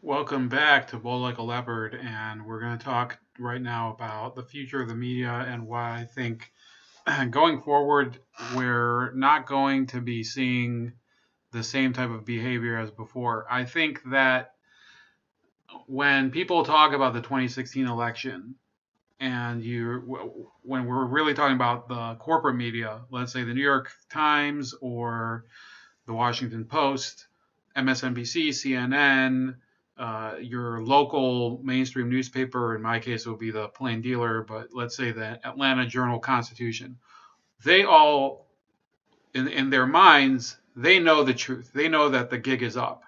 Welcome back to Bold Like a Leopard, and we're going to talk right now about the future of the media and why I think going forward we're not going to be seeing the same type of behavior as before. I think that when people talk about the 2016 election, and when we're really talking about the corporate media, let's say the New York Times or the Washington Post, MSNBC, CNN, your local mainstream newspaper, in my case, it would be the Plain Dealer, but let's say the Atlanta Journal-Constitution. They all, in their minds, they know the truth. They know that the gig is up,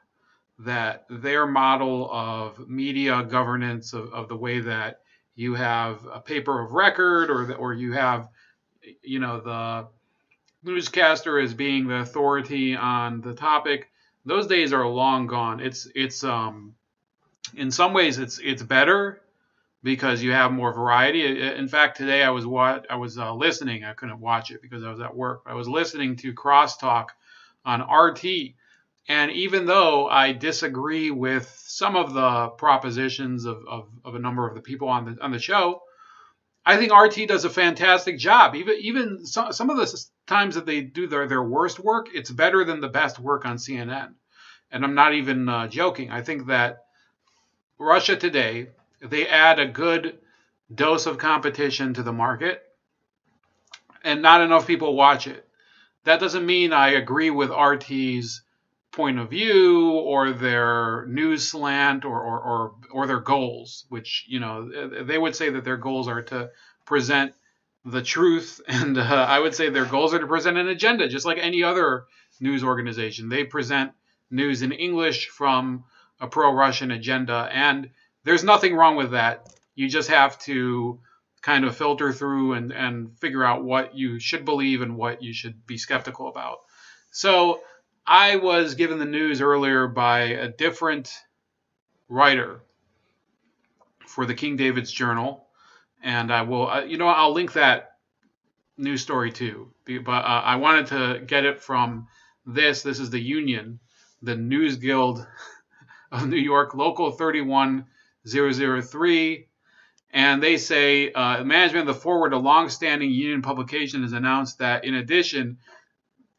that their model of media governance, of the way that you have a paper of record, or you have, the newscaster as being the authority on the topic, those days are long gone. It's in some ways it's better because you have more variety. In fact, today I was listening. I couldn't watch it because I was at work. I was listening to Crosstalk on RT, and even though I disagree with some of the propositions of a number of the people on the show, I think RT does a fantastic job. Even some of the times that they do their worst work, it's better than the best work on CNN. And I'm not even joking. I think that Russia Today, they add a good dose of competition to the market, and not enough people watch it. That doesn't mean I agree with RT's point of view or their news slant or their goals, which, they would say that their goals are to present the truth, and I would say their goals are to present an agenda, just like any other news organization. They present news in English from a pro-Russian agenda, and there's nothing wrong with that. You just have to kind of filter through and figure out what you should believe and what you should be skeptical about. So I was given the news earlier by a different writer for the King David's Journal, and I will, I'll link that news story too. But I wanted to get it from this. This is the Union, the News Guild of New York, Local 31003. And they say, management of the Forward, a long-standing union publication, has announced that in addition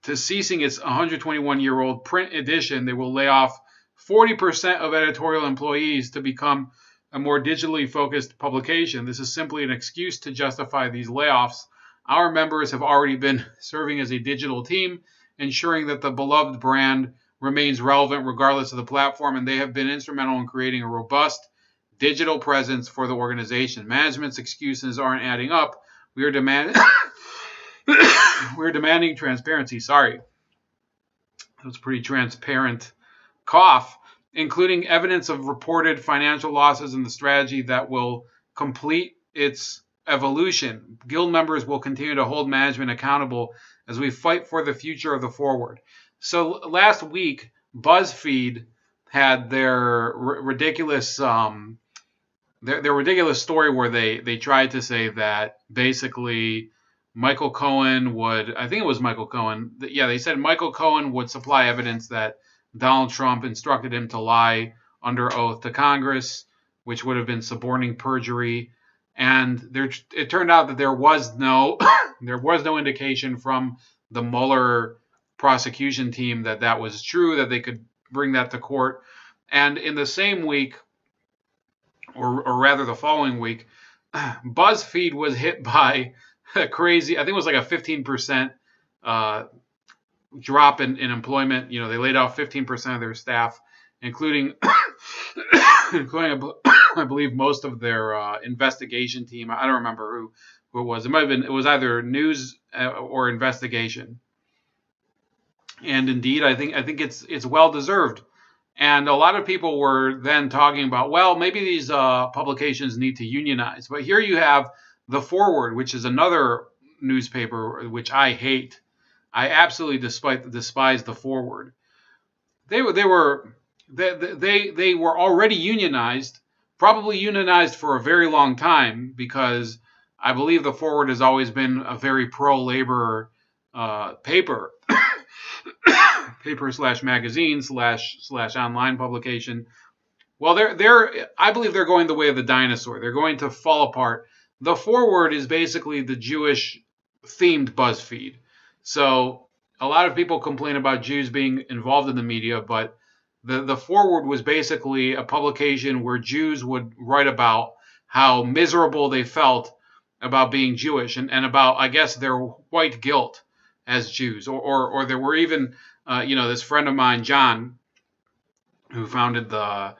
to ceasing its 121-year-old print edition, they will lay off 40% of editorial employees to become a more digitally focused publication. This is simply an excuse to justify these layoffs. Our members have already been serving as a digital team, ensuring that the beloved brand remains relevant regardless of the platform, and they have been instrumental in creating a robust digital presence for the organization. Management's excuses aren't adding up. We are demanding transparency. Sorry. That was a pretty transparent cough, including evidence of reported financial losses and the strategy that will complete its evolution. Guild members will continue to hold management accountable as we fight for the future of the Forward. So last week, Buzzfeed had their ridiculous their ridiculous story where they tried to say that basically Michael Cohen would, I think it was Michael Cohen, yeah, they said Michael Cohen would supply evidence that Donald Trump instructed him to lie under oath to Congress, which would have been suborning perjury. And it turned out that there was no indication from the Mueller prosecution team that was true, that they could bring that to court. And in the same week, or rather the following week, BuzzFeed was hit by a crazy, I think it was like a 15% drop in employment. They laid off 15% of their staff, including I believe most of their investigation team. I don't remember who it was. It might have been, it was either news or investigation. And indeed, I think it's well deserved. And a lot of people were then talking about, well, maybe these publications need to unionize. But here you have The Forward, which is another newspaper which I hate. I absolutely despise The Forward. They were already unionized, probably unionized for a very long time, because I believe The Forward has always been a very pro-labor paper. Paper / magazine / online publication. Well, I believe they're going the way of the dinosaur. They're going to fall apart. The forward is basically the Jewish themed Buzzfeed. So a lot of people complain about Jews being involved in the media, but the forward was basically a publication where Jews would write about how miserable they felt about being Jewish, and about, I guess, their white guilt as Jews. Or there were even, this friend of mine, John, who founded the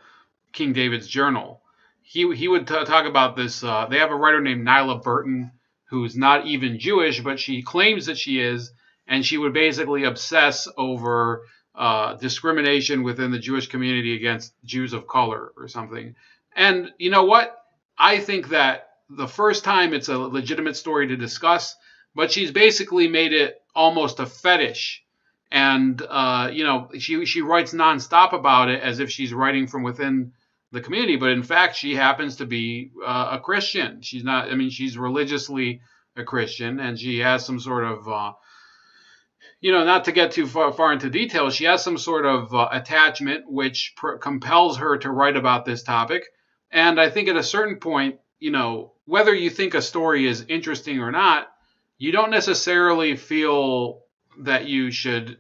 King David's Journal. He would talk about this. They have a writer named Nyla Burton who's not even Jewish, but she claims that she is, and she would basically obsess over discrimination within the Jewish community against Jews of color or something. And you know what? I think that the first time it's a legitimate story to discuss, but she's basically made it almost a fetish. And she writes nonstop about it as if she's writing from within the community, but in fact she happens to be a Christian. She's not. I mean, she's religiously a Christian, and she has some sort of, not to get too far into details, she has some sort of attachment which compels her to write about this topic. And I think at a certain point, whether you think a story is interesting or not, you don't necessarily feel that you should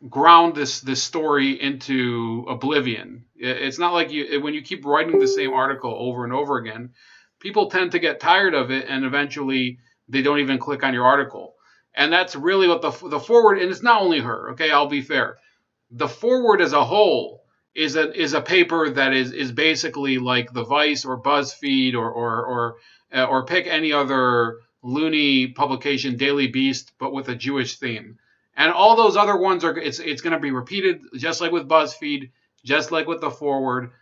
ground this story into oblivion. It's not like when you keep writing the same article over and over again, people tend to get tired of it, and eventually they don't even click on your article. And that's really what the forward, and it's not only her. Okay, I'll be fair. The forward as a whole is a paper that is basically like the Vice or Buzzfeed or pick any other loony publication, Daily Beast, but with a Jewish theme. And all those other ones it's going to be repeated, just like with Buzzfeed, just like with the forward.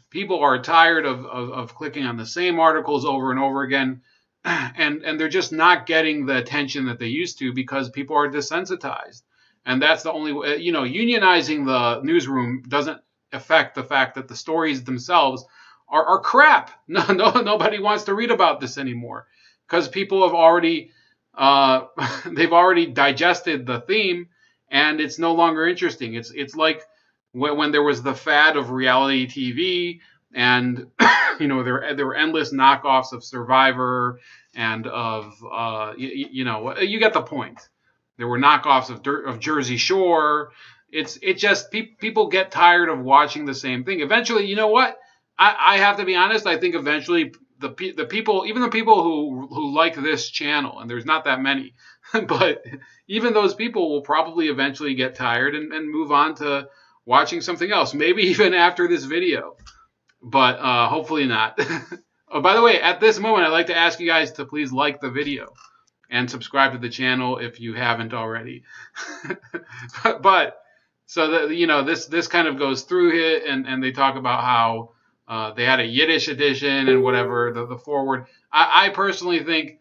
People are tired of clicking on the same articles over and over again, and they're just not getting the attention that they used to because people are desensitized. And that's the only way. Unionizing the newsroom doesn't affect the fact that the stories themselves are crap. Nobody wants to read about this anymore because people have already they've already digested the theme, and it's no longer interesting. It's like when there was the fad of reality TV, and there were endless knockoffs of Survivor and of you get the point. There were knockoffs of Jersey Shore. It's just people get tired of watching the same thing. Eventually, you know what? I have to be honest. I think eventually the people, even the people who like this channel, and there's not that many, but even those people will probably eventually get tired and move on to watching something else, maybe even after this video, but hopefully not. Oh, by the way, at this moment, I'd like to ask you guys to please like the video and subscribe to the channel if you haven't already. But so that this kind of goes through it, and they talk about how they had a Yiddish edition and whatever, the forward. I personally think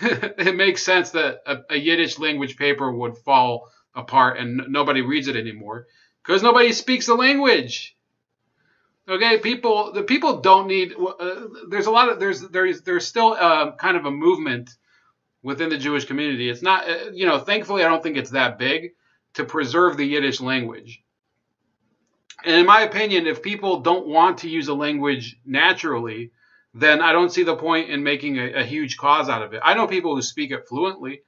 it makes sense that a Yiddish language paper would fall apart and nobody reads it anymore because nobody speaks the language. Okay, the people don't need. There's still kind of a movement within the Jewish community. It's not, thankfully, I don't think it's that big to preserve the Yiddish language. And in my opinion, if people don't want to use a language naturally, then I don't see the point in making a huge cause out of it. I know people who speak it fluently,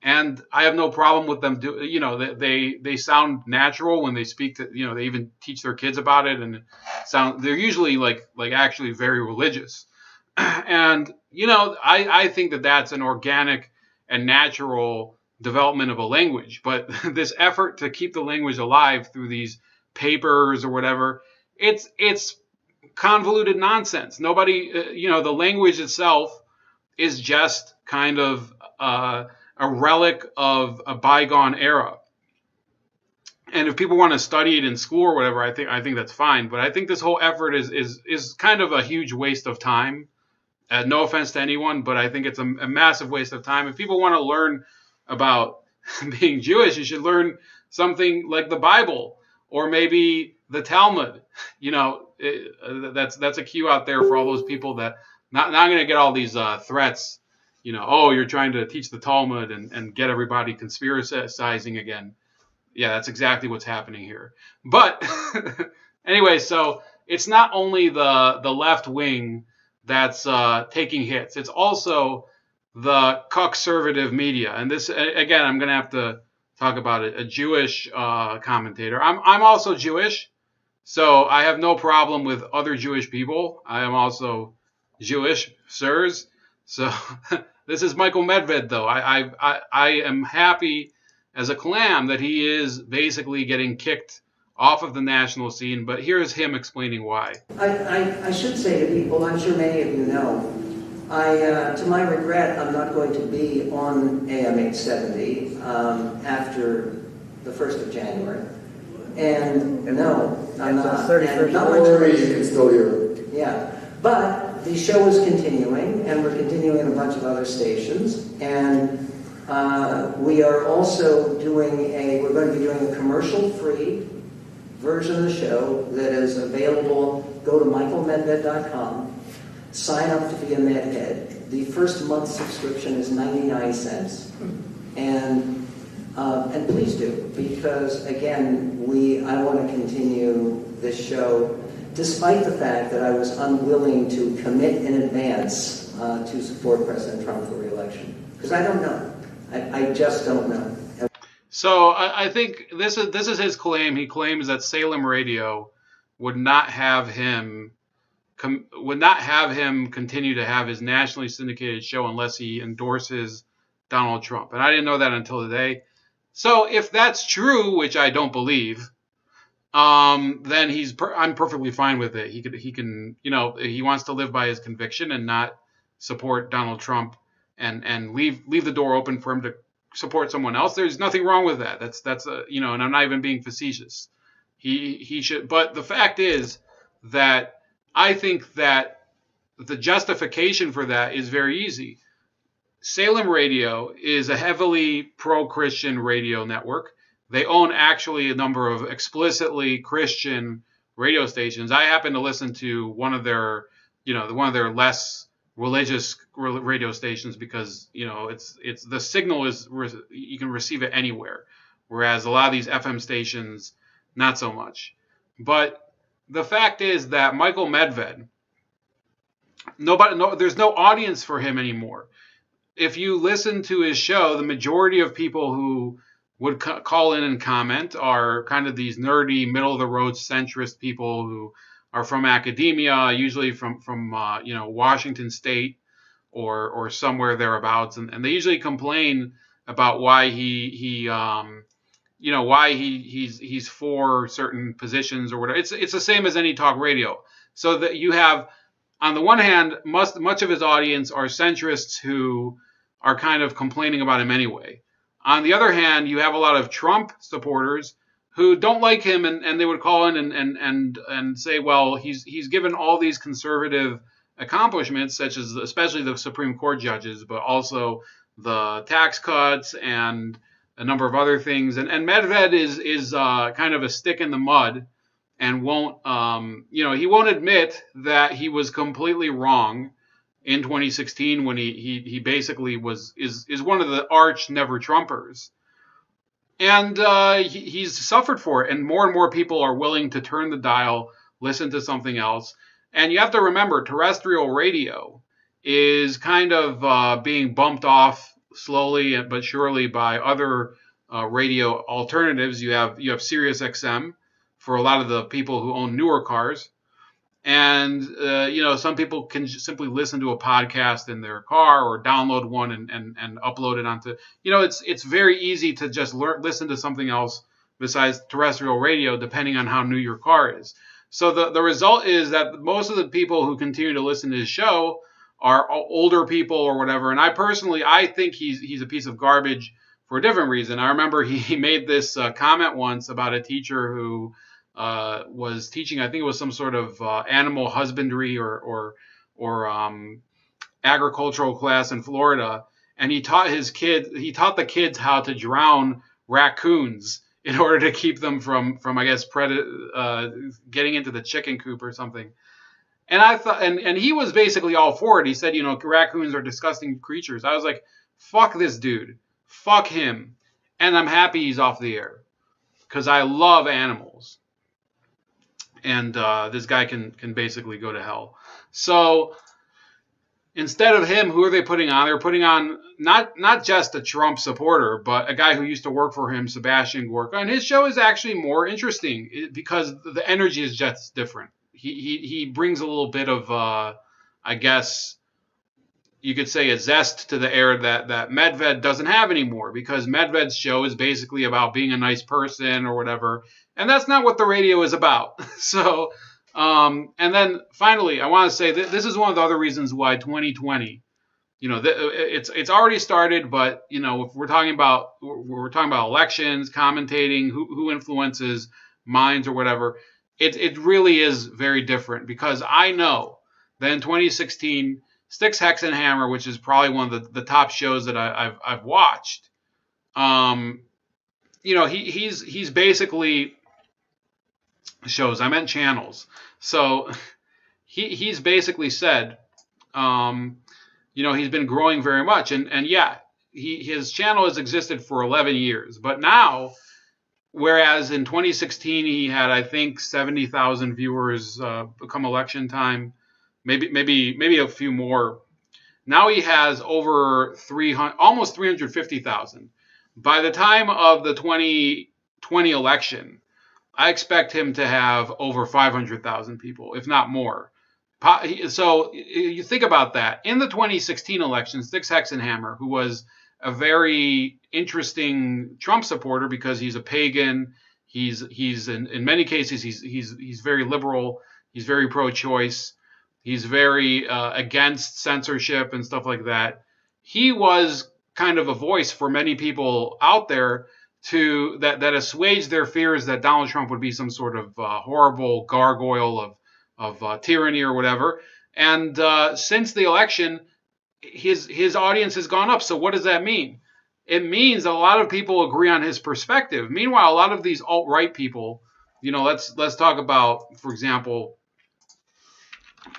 and I have no problem with them they sound natural when they speak to, they even teach their kids about it, and they're usually like actually very religious. And, I think that that's an organic and natural development of a language. But this effort to keep the language alive through these papers or whatever, it's convoluted nonsense. Nobody, the language itself is just kind of a relic of a bygone era. And if people want to study it in school or whatever, I think that's fine. But I think this whole effort is kind of a huge waste of time. No offense to anyone, but I think it's a massive waste of time. If people want to learn about being Jewish, you should learn something like the Bible or maybe the Talmud. That's a cue out there for all those people that not going to get all these threats. You're trying to teach the Talmud and get everybody conspiracizing again. Yeah, that's exactly what's happening here. But anyway, so it's not only the left wing that's taking hits. It's also the conservative media. And this, again, I'm going to have to talk about it. A Jewish commentator. I'm also Jewish, so I have no problem with other Jewish people. I am also Jewish, sirs. So this is Michael Medved, though. I am happy as a clam that he is basically getting kicked off of the national scene. But here's him explaining why. I should say to people, I'm sure many of you know, to my regret, I'm not going to be on AM 870 after the 1st of January. And no, I'm not. And not much you can still hear it. Yeah, but the show is continuing, and we're continuing a bunch of other stations. And we are also we're going to be doing a commercial-free version of the show that is available. Go to michaelmedved.com. Sign up to be a Medhead. The first month subscription is 99 cents. And please do, because again, I want to continue this show, despite the fact that I was unwilling to commit in advance to support President Trump for re-election. Because I don't know. I just don't know. So I think this is his claim. He claims that Salem Radio would not have him continue to have his nationally syndicated show unless he endorses Donald Trump. And I didn't know that until today. So if that's true, which I don't believe, then I'm perfectly fine with it. He can, he wants to live by his conviction and not support Donald Trump and leave the door open for him to support someone else. There's nothing wrong with that. That's and I'm not even being facetious. He should, but the fact is that I think that the justification for that is very easy. Salem Radio is a heavily pro-Christian radio network. They own actually a number of explicitly Christian radio stations. I happen to listen to one of their less religious radio stations because it's the signal is you can receive it anywhere, whereas a lot of these FM stations not so much. But the fact is that Michael Medved, there's no audience for him anymore. If you listen to his show, the majority of people who would call in and comment are kind of these nerdy, middle-of-the-road centrist people who are from academia, usually from Washington State or somewhere thereabouts, and they usually complain about why he's for certain positions or whatever. It's the same as any talk radio. So that you have, on the one hand, much of his audience are centrists who are kind of complaining about him anyway. On the other hand, you have a lot of Trump supporters who don't like him, and they would call in and say, well, he's given all these conservative accomplishments, such as especially the Supreme Court judges, but also the tax cuts and a number of other things. And Medved is kind of a stick in the mud and won't he won't admit that he was completely wrong in 2016 when he basically is one of the arch never Trumpers. And he's suffered for it, and more people are willing to turn the dial, listen to something else. And you have to remember, terrestrial radio is kind of being bumped off slowly but surely by other radio alternatives. You have Sirius XM for a lot of the people who own newer cars. And, some people can simply listen to a podcast in their car or download one and upload it onto, it's very easy to just listen to something else besides terrestrial radio, depending on how new your car is. So the result is that most of the people who continue to listen to his show are older people or whatever. And I think he's a piece of garbage for a different reason. I remember he made this comment once about a teacher who was teaching, I think it was some sort of animal husbandry or agricultural class in Florida, and he taught the kids how to drown raccoons in order to keep them from I guess getting into the chicken coop or something. And I thought, and he was basically all for it. He said, raccoons are disgusting creatures. I was like, fuck this dude, fuck him, and I'm happy he's off the air because I love animals. and this guy can basically go to hell. So instead of him, who are they putting on? They're putting on not just a Trump supporter, but a guy who used to work for him, Sebastian Gorka. And his show is actually more interesting because the energy is just different. He brings a little bit of, I guess you could say, a zest to the air that Medved doesn't have anymore, because Medved's show is basically about being a nice person or whatever. And that's not what the radio is about. So, and then finally, I want to say that this is one of the other reasons why 2020, it's already started, but if we're talking about elections, commentating, who influences minds or whatever, it really is very different, because I know that in 2016, Styx Hexenhammer, which is probably one of the top shows that I've watched, he's basically shows. I meant channels. So he's basically said, he's been growing very much, and yeah, his channel has existed for 11 years, but now, whereas in 2016 he had, I think, 70,000 viewers come election time, maybe a few more. Now he has over 300, almost 350,000. By the time of the 2020 election, I expect him to have over 500,000 people, if not more. So you think about that. In the 2016 election, Styx Hexenhammer, who was a very interesting Trump supporter because he's a pagan, he's in many cases he's very liberal, he's very pro-choice, he's very against censorship and stuff like that. He was kind of a voice for many people out there that assuaged their fears that Donald Trump would be some sort of horrible gargoyle of tyranny or whatever. And since the election, his audience has gone up. So what does that mean? It means a lot of people agree on his perspective. Meanwhile, a lot of these alt-right people, let's talk about, for example,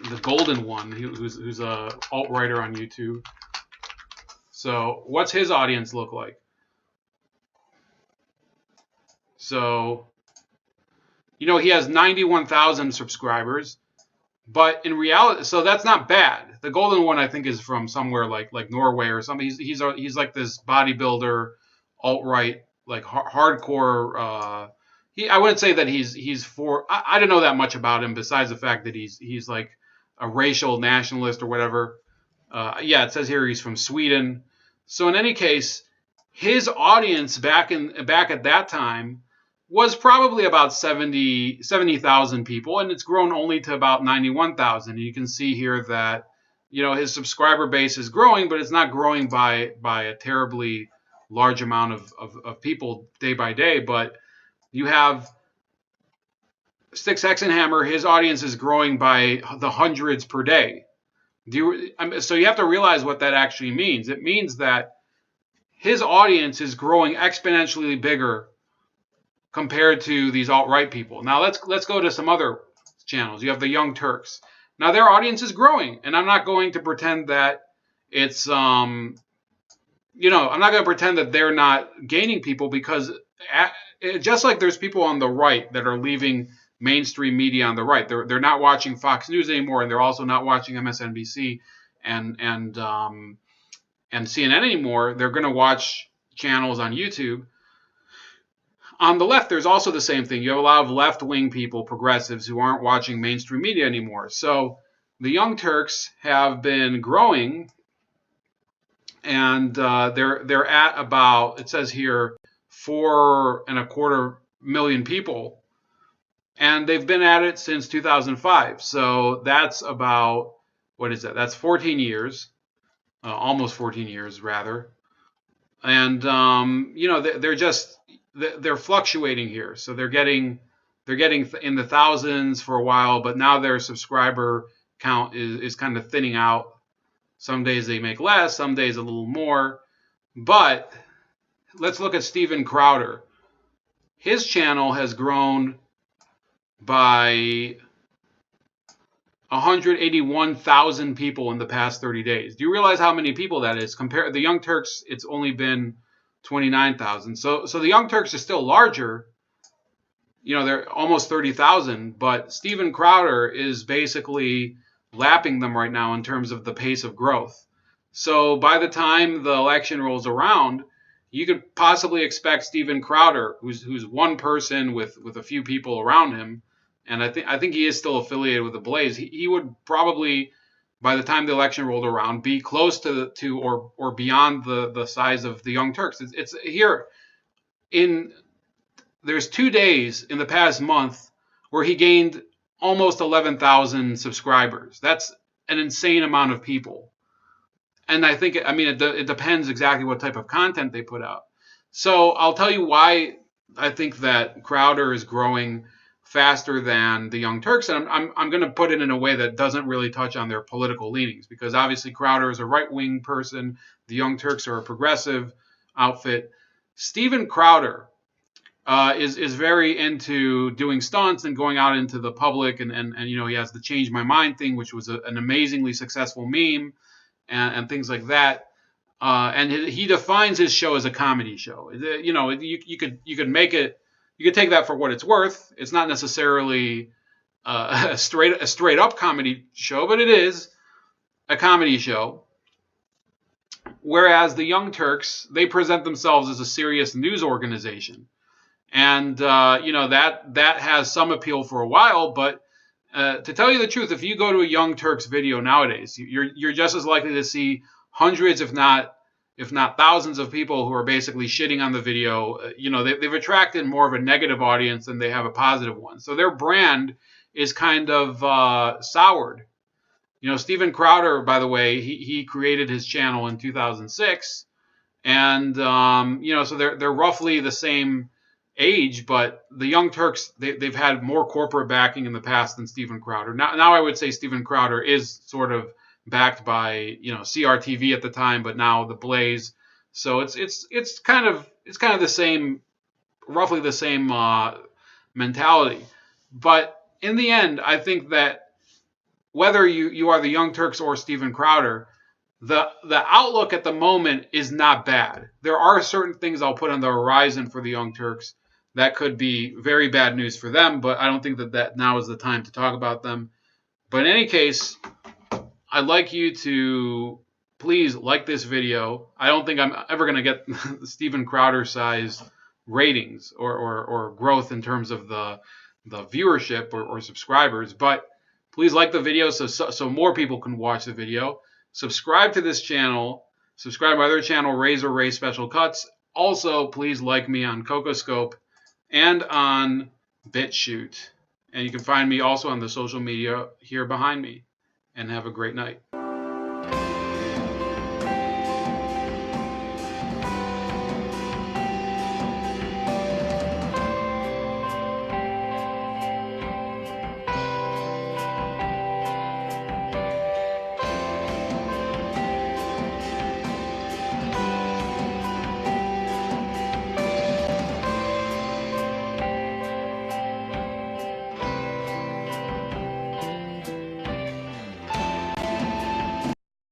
the Golden One, who's a alt-writer on YouTube. So what's his audience look like? So, he has 91,000 subscribers, but in reality, so that's not bad. The Golden One, I think, is from somewhere like Norway or something. He's like this bodybuilder, alt-right, like hardcore. I wouldn't say that he's for. I don't know that much about him besides the fact that he's like a racial nationalist or whatever. Yeah, it says here he's from Sweden. So in any case, his audience back at that time was probably about 70,000 people, and it's grown only to about 91,000. You can see here that his subscriber base is growing, but it's not growing by a terribly large amount of people day by day. But you have Styx Hexenhammer, his audience is growing by the hundreds per day. So you have to realize what that actually means. It means that his audience is growing exponentially bigger compared to these alt-right people. Now let's go to some other channels. You have the Young Turks. Now their audience is growing, and I'm not going to pretend that it's I'm not going to pretend that they're not gaining people, because just like there's people on the right that are leaving mainstream media on the right, they're not watching Fox News anymore, and they're also not watching MSNBC and CNN anymore. They're going to watch channels on YouTube. On the left, there's also the same thing. You have a lot of left-wing people, progressives, who aren't watching mainstream media anymore. So the Young Turks have been growing, and they're at about, it says here, 4.25 million people, and they've been at it since 2005. So that's about, what is that? That's 14 years, almost 14 years rather. And they're fluctuating here. So they're getting in the thousands for a while, but now their subscriber count is kind of thinning out. Some days they make less, some days a little more. But let's look at Steven Crowder. His channel has grown by 181,000 people in the past 30 days. Do you realize how many people that is? Compare the Young Turks, it's only been 29,000. So the Young Turks is still larger, they're almost 30,000, but Steven Crowder is basically lapping them right now in terms of the pace of growth. So by the time the election rolls around, you could possibly expect Steven Crowder, who's one person with a few people around him, and I think he is still affiliated with the Blaze. He would probably, by the time the election rolled around, be close to or beyond the size of the Young Turks. It's here in there's 2 days in the past month where he gained almost 11,000 subscribers. That's an insane amount of people. And it depends exactly what type of content they put out. So I'll tell you why I think that Crowder is growing faster than the Young Turks, and I'm going to put it in a way that doesn't really touch on their political leanings, because obviously Crowder is a right-wing person, the Young Turks are a progressive outfit. Steven Crowder is very into doing stunts and going out into the public, and he has the Change My Mind thing, which was an amazingly successful meme, and things like that. And he defines his show as a comedy show. You could make it, you could take that for what it's worth. It's not necessarily a straight up comedy show, but it is a comedy show. Whereas the Young Turks, they present themselves as a serious news organization, and that has some appeal for a while. But to tell you the truth, if you go to a Young Turks video nowadays, you're just as likely to see hundreds, if not thousands, of people who are basically shitting on the video. They've attracted more of a negative audience than they have a positive one. So their brand is kind of soured. Steven Crowder, by the way, he created his channel in 2006, and so they're roughly the same age, but the Young Turks, they've had more corporate backing in the past than Steven Crowder. Now I would say Steven Crowder is sort of backed by CRTV at the time, but now the Blaze. So it's kind of the same, roughly the same mentality. But in the end, I think that whether you are the Young Turks or Steven Crowder, the outlook at the moment is not bad. There are certain things I'll put on the horizon for the Young Turks that could be very bad news for them, but I don't think that now is the time to talk about them. But in any case, I'd like you to please like this video. I don't think I'm ever going to get Steven Crowder size ratings or growth in terms of the viewership or subscribers, but please like the video so more people can watch the video. Subscribe to this channel. Subscribe to my other channel, Razor Ray Special Cuts. Also, please like me on Cocoscope and on BitChute. And you can find me also on the social media here behind me. And have a great night.